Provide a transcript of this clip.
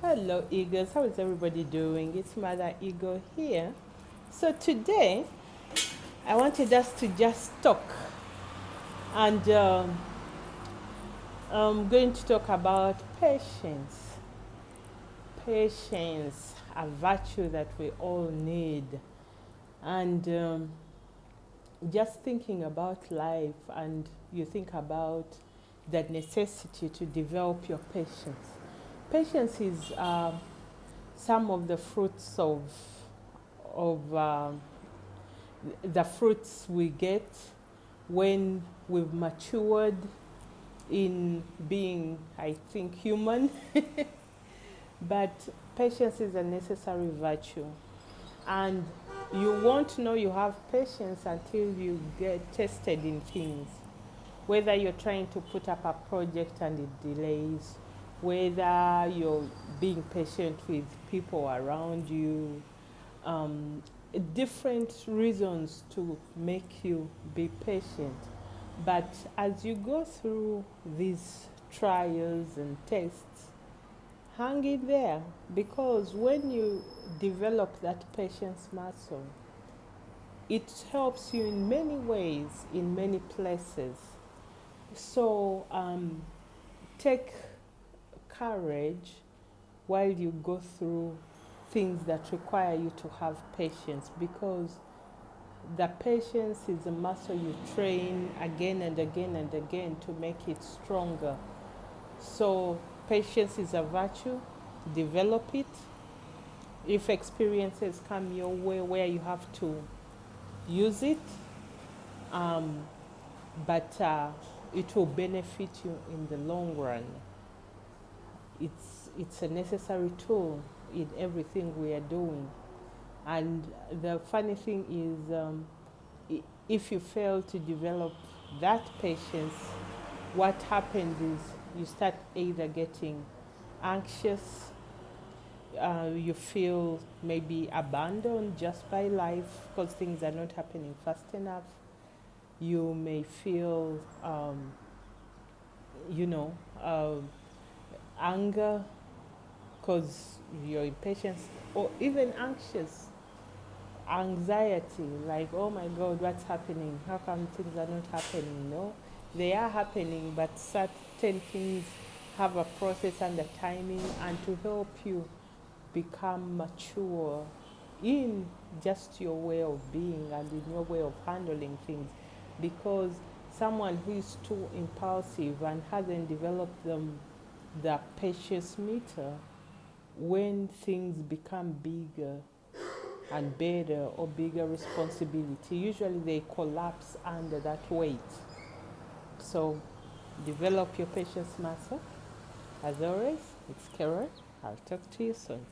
Hello, Eagles. How is everybody doing? It's Mother Eagle here. So today, I wanted us to just talk, and I'm going to talk about patience. Patience, a virtue that we all need, and just thinking about life, and you think about that necessity to develop your patience. Patience is some of the fruits of the fruits we get when we've matured in being, I think, human. But patience is a necessary virtue. And you won't know you have patience until you get tested in things. Whether you're trying to put up a project and it delays, whether you're being patient with people around you, um, different reasons to make you be patient. But as you go through these trials and tests, hang in there, because when you develop that patience muscle, it helps you in many ways, in many places. So take courage while you go through things that require you to have patience, because the patience is a muscle you train again and again and again to make it stronger. So patience is a virtue. Develop it. If experiences come your way where you have to use it, um, but it will benefit you in the long run. It's a necessary tool in everything we are doing. And the funny thing is, if you fail to develop that patience, what happens is you start either getting anxious, you feel maybe abandoned just by life because things are not happening fast enough. You may feel, you know, anger because you're impatient, or even anxious, anxiety, like, oh my God, what's happening? How come things are not happening? No, they are happening, but certain things have a process and a timing, and to help you become mature in just your way of being and in your way of handling things. Because someone who is too impulsive and hasn't developed the patience meter, when things become bigger and better or bigger responsibility, usually they collapse under that weight. So develop your patience muscle. As always, it's Keroy. I'll talk to you soon.